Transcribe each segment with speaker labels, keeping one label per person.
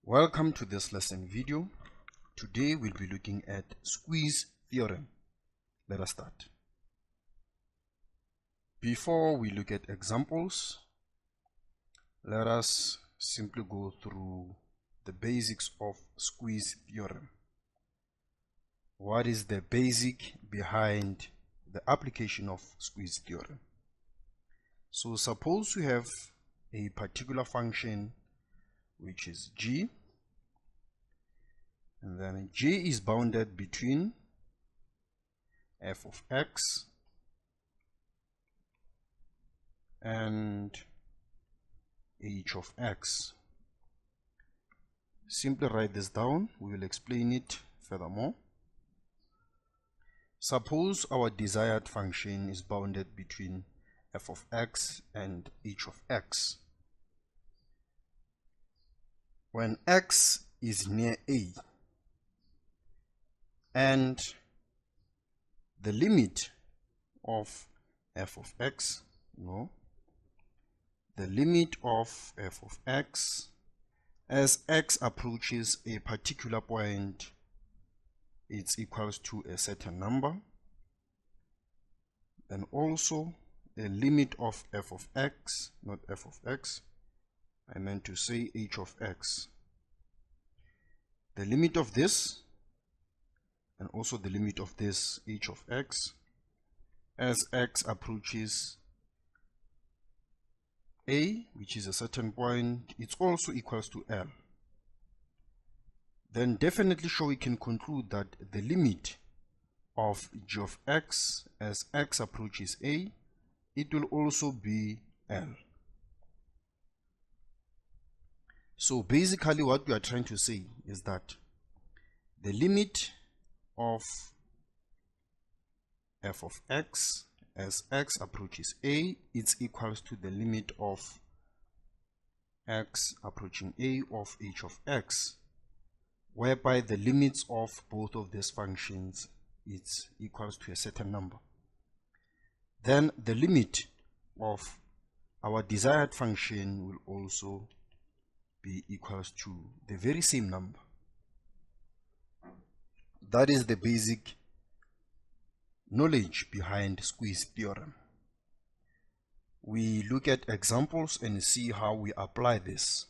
Speaker 1: Welcome to this lesson video. Today we'll be looking at squeeze theorem. Let us start. Before we look at examples, let us simply go through the basics of squeeze theorem. What is the basic behind the application of squeeze theorem? So suppose we have a particular function which is g, and then g is bounded between f of x and h of x. Simply write this down, we will explain it furthermore. Suppose our desired function is bounded between f of x and h of x. When x is near a and the limit of f of x, the limit of f of x as x approaches a particular point, it's equals to a certain number, and also the limit of f of x, not f of x, I meant to say h of x. The limit of this and also the limit of this h of x as x approaches a, which is a certain point, it's also equals to L. Then definitely sure we can conclude that the limit of g of x as x approaches a, it will also be L. So basically what we are trying to say is that the limit of f of x as x approaches a, it's equals to the limit of x approaching a of h of x, whereby the limits of both of these functions is equals to a certain number. Then the limit of our desired function will also be equals to the very same number. That is the basic knowledge behind squeeze theorem. We look at examples and see how we apply this.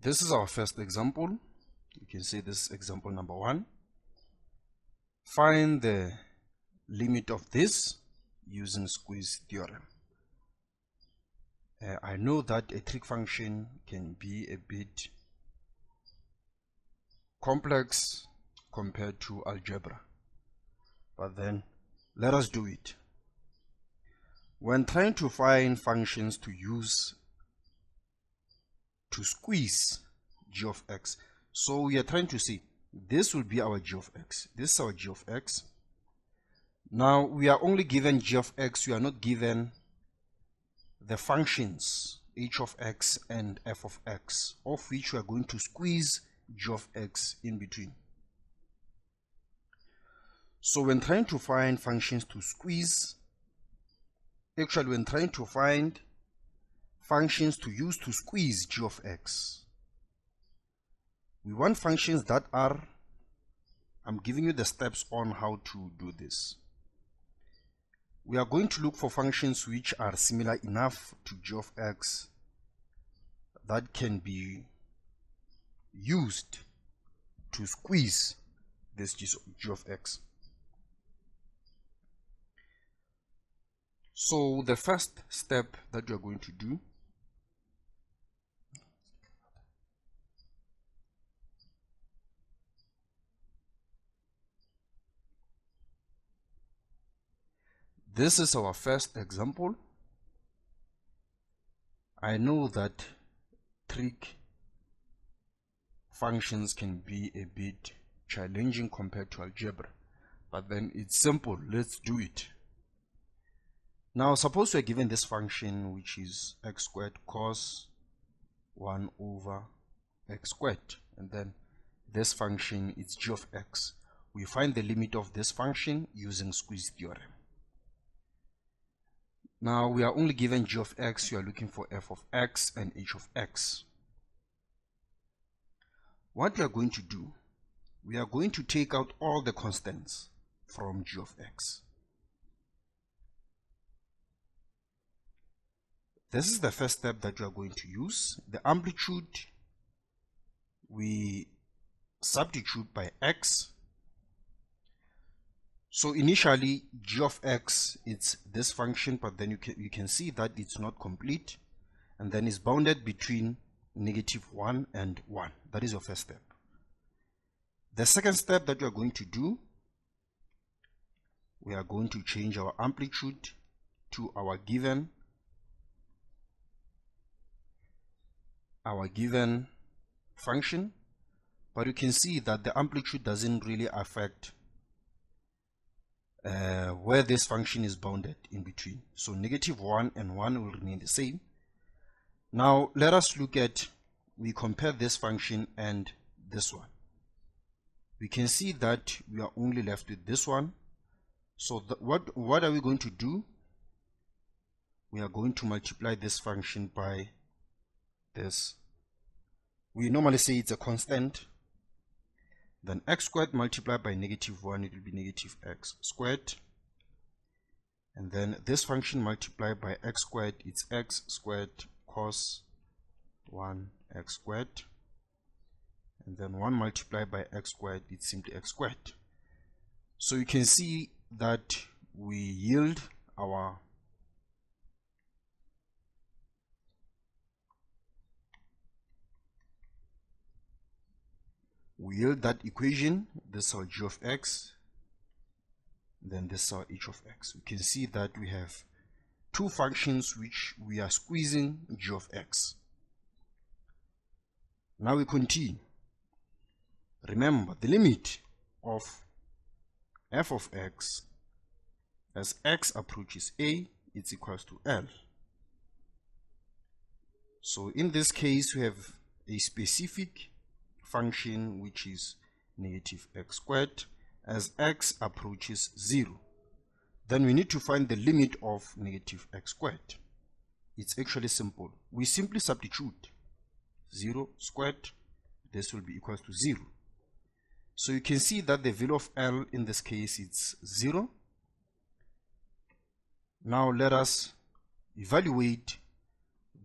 Speaker 1: This is our first example. You can say this is example number 1. Find the limit of this using squeeze theorem. I know that a trig function can be a bit complex compared to algebra, but then let us do it. When trying to find functions to use to squeeze g of x, so we are trying to see this will be our g of x, this is our g of x. Now we are only given g of x, we are not given the functions h of x and f of x, of which we are going to squeeze g of x in between. So when trying to find functions to squeeze, actually when trying to find functions to use to squeeze g of x, we want functions that are, I'm giving you the steps on how to do this. We are going to look for functions which are similar enough to g of x that can be used to squeeze this g of x. So the first step that you are going to do, this is our first example. I know that trig functions can be a bit challenging compared to algebra, but then it's simple. Let's do it. Now suppose we are given this function which is x squared cos 1 over x squared, and then this function is g of x. We find the limit of this function using squeeze theorem. Now we are only given g of x, we are looking for f of x and h of x. what we are going to do, we are going to take out all the constants from g of x. This is the first step that we are going to use. The amplitude we substitute by x. So initially g of x, it's this function, but then you can see that it's not complete, and then it's bounded between -1 and 1. That is your first step. The second step that we are going to do, we are going to change our amplitude to our given function, but you can see that the amplitude doesn't really affect where this function is bounded in between. So -1 and 1 will remain the same. Now let us look at, we compare this function and this one. We can see that we are only left with this one. So what are we going to do? We are going to multiply this function by this. We normally say it's a constant. Then x squared multiplied by -1, it will be -x squared. And then this function multiplied by x squared, it's x squared cos 1x squared. And then 1 multiplied by x squared, it's simply x squared. So you can see that we yield our that equation. This is our g of x, then this is our h of x. We can see that we have two functions which we are squeezing g of x. Now we continue. Remember, the limit of f of x as x approaches a, it's equals to L. So in this case, we have a specific function which is -x squared as x approaches 0. Then we need to find the limit of -x squared. It's actually simple. We simply substitute 0 squared. This will be equals to 0. So you can see that the value of L in this case it's 0. Now let us evaluate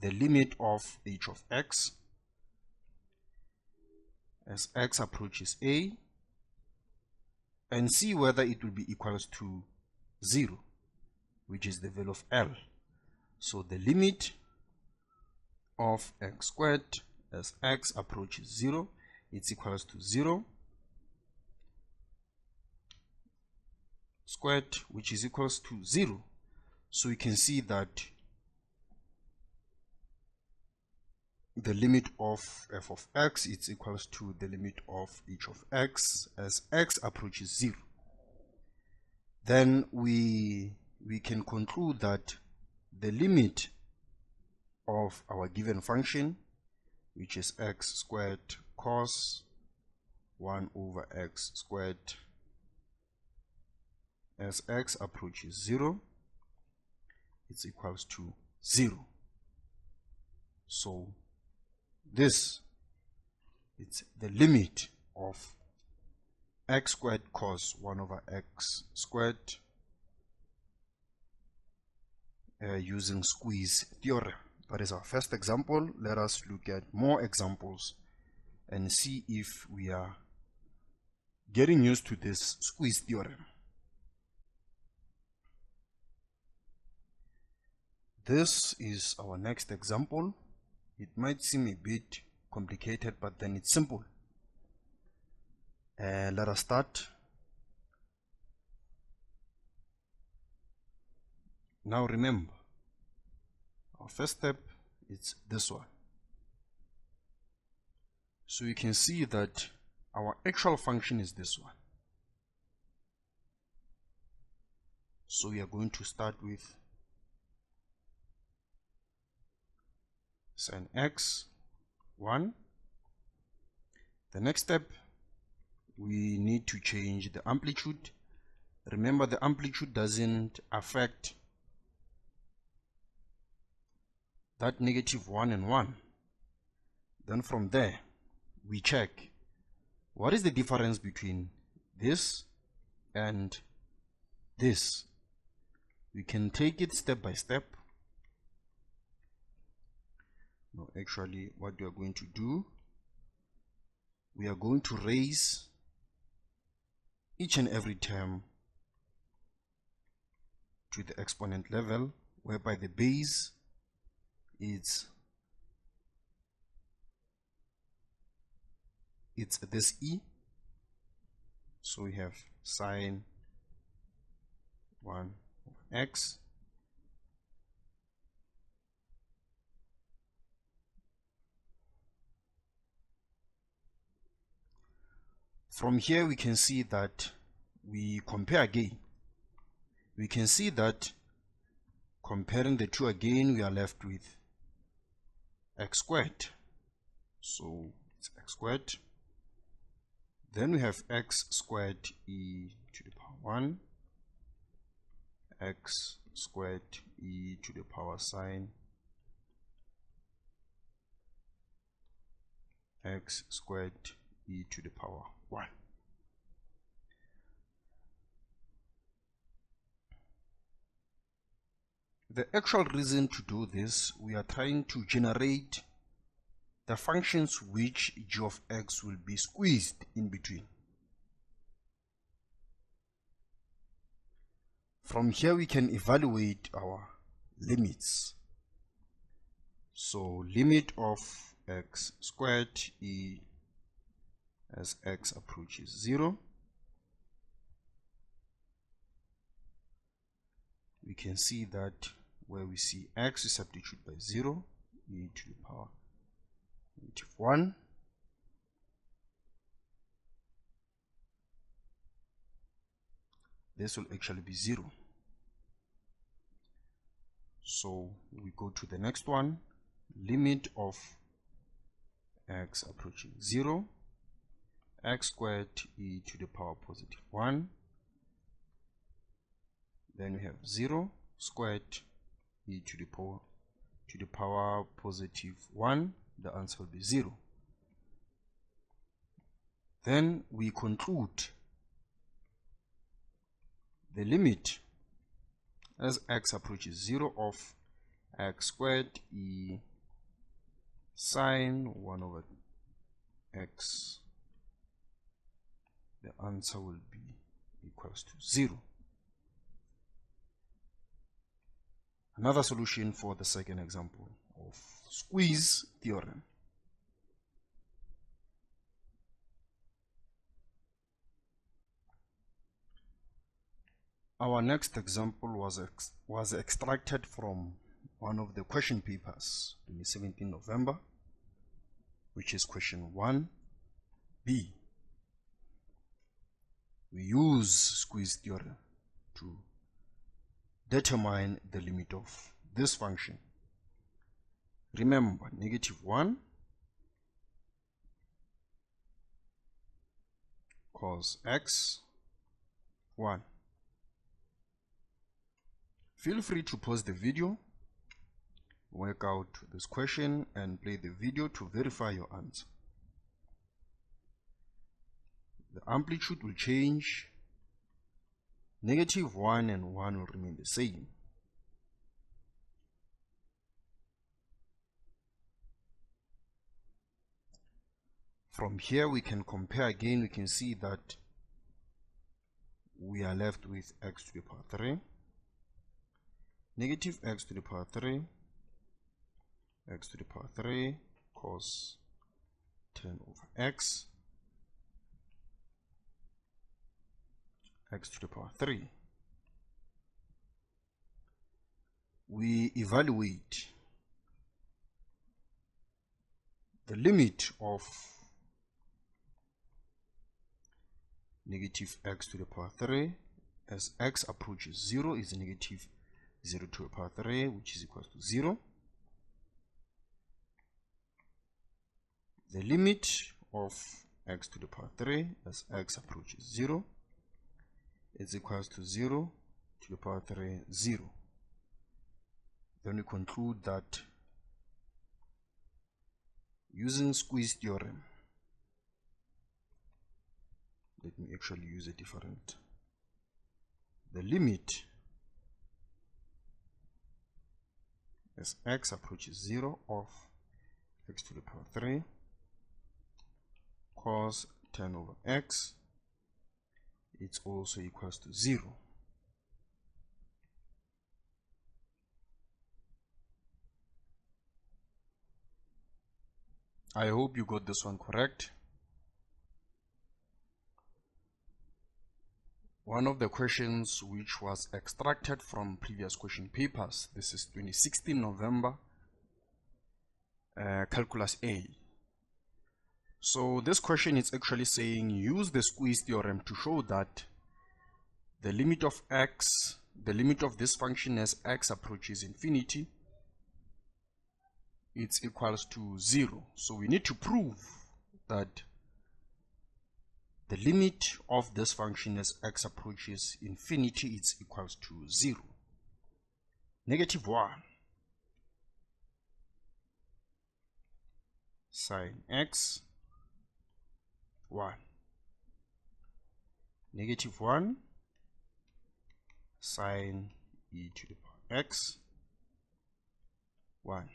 Speaker 1: the limit of h of x as x approaches a and see whether it will be equals to 0, which is the value of L. So the limit of x squared as x approaches 0, it's equals to 0 squared, which is equals to 0. So you can see that the limit of f of x is equals to the limit of h of x as x approaches 0. Then we can conclude that the limit of our given function, which is x squared cos 1 over x squared as x approaches 0, it's equals to 0. So this, it's the limit of x squared cos 1 over x squared using squeeze theorem. That is our first example. Let us look at more examples and see if we are getting used to this squeeze theorem. This is our next example. It might seem a bit complicated, but then it's simple. Let us start. Now remember, our first step is this one. So you can see that our actual function is this one. So we are going to start with sin x 1. The next step, we need to change the amplitude. Remember, the amplitude doesn't affect that -1 and 1. Then from there we check What is the difference between this and this? We can take it step by step. No, actually, what we are going to do, we are going to raise each and every term to the exponent level, whereby the base is this e. So we have sine 1 over x from here. We can see that we compare again. We can see that comparing the two again, we are left with x squared. So it's x squared. Then we have x squared e to the power 1, x squared e to the power sine x squared e to the power 1. The actual reason to do this, we are trying to generate the functions which g of x will be squeezed in between. From here we can evaluate our limits. So limit of x squared e as x approaches 0. We can see that where we see x, we substitute by 0, e to the power -1. This will actually be 0. So we go to the next one, limit of x approaching 0, x squared e to the power +1. Then we have 0 squared e to the power +1. The answer will be 0. Then we conclude the limit as x approaches 0 of x squared e sine 1 over x. The answer will be equals to 0. Another solution for the second example of squeeze theorem. Our next example was extracted from one of the question papers, 17 November, which is question 1b. We use squeeze theorem to determine the limit of this function. Remember, -1 cos x 1. Feel free to pause the video, work out this question, and play the video to verify your answer. The amplitude will change. -1 and 1 will remain the same. From here we can compare again. We can see that we are left with x to the power 3, negative x to the power 3, x to the power 3 cos 10 over x, x to the power 3. We evaluate the limit of negative x to the power 3 as x approaches 0 is negative 0 to the power 3, which is equal to 0. The limit of x to the power 3 as x approaches 0 is equals to 0 to the power 3, 0. Then we conclude that using squeeze theorem, let me actually use a different. The limit as x approaches 0 of x to the power 3 cos 10 over x, it's also equals to 0. I hope you got this one correct. One of the questions which was extracted from previous question papers, this is 2016 November, Calculus A. So this question is actually saying use the squeeze theorem to show that the limit of x, the limit of this function as x approaches infinity, it's equals to 0. So we need to prove that the limit of this function as x approaches infinity is equals to 0. -1 sine x 1. -1 sine e to the power x 1.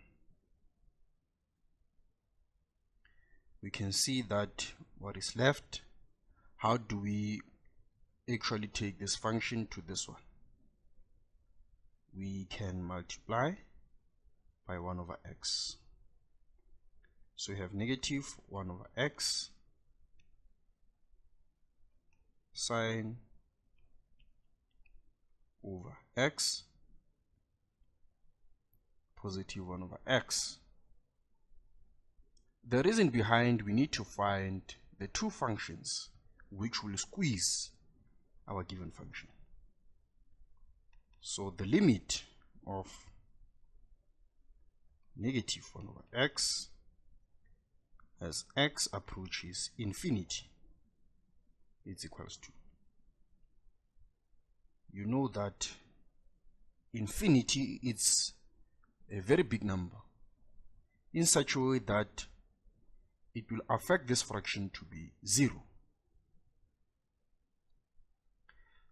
Speaker 1: We can see that what is left, how do we actually take this function to this one? We can multiply by 1 over x. So we have -1 over x sine over x positive 1 over x. The reason behind, we need to find the two functions which will squeeze our given function. So the limit of -1 over x as x approaches infinity is equals to, you know that infinity is a very big number in such a way that it will affect this fraction to be 0.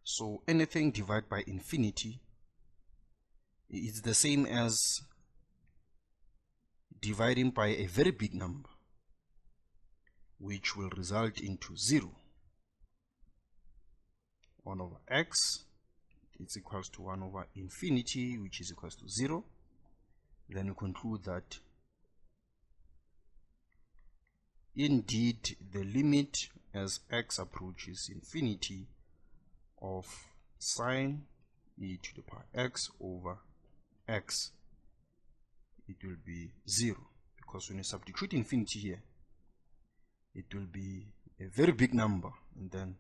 Speaker 1: So anything divided by infinity is the same as dividing by a very big number, which will result into 0. 1 over x is equals to 1 over infinity, which is equals to 0. Then you conclude that indeed the limit as x approaches infinity of sine e to the power x over x, it will be 0, because when you substitute infinity here, it will be a very big number, and then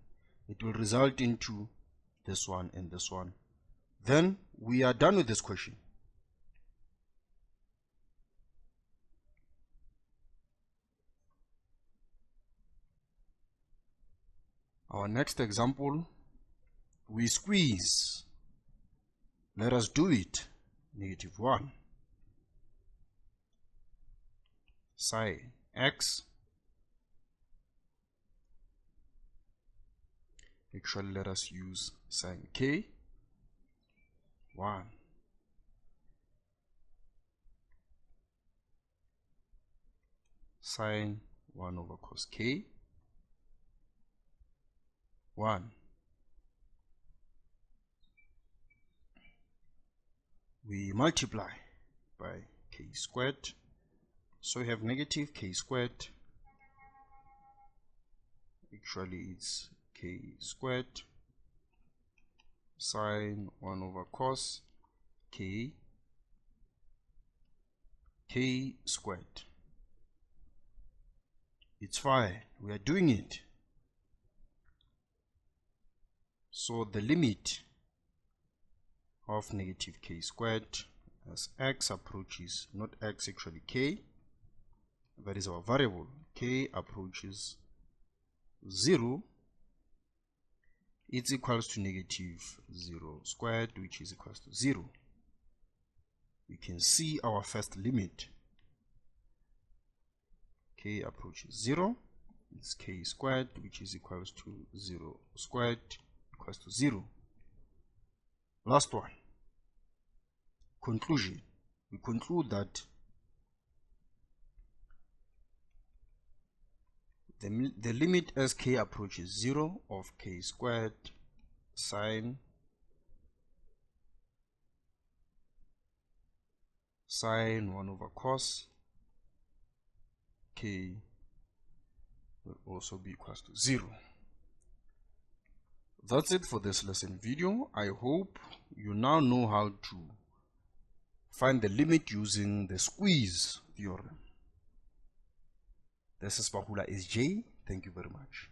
Speaker 1: it will result into this one and this one. Then we are done with this question. Our next example, we squeeze. Let us do it. -1 sine x. Actually, let us use sine k. 1 sine 1 over cos k 1. We multiply by k squared, so we have negative k squared. Actually it's k squared sine 1 over cos k squared. It's fine, we are doing it. So the limit of negative k squared as x approaches, not x, actually k, that is our variable, k approaches 0, it's equals to -0 squared, which is equals to 0. We can see our first limit, k approaches 0, is k squared, which is equals to 0 squared equals to 0. Last one. Conclusion. We conclude that the limit as k approaches 0 of k squared sine 1 over cos k will also be equals to 0. That's it for this lesson video. I hope you now know how to find the limit using the squeeze theorem. This is Bahula SJ. Thank you very much.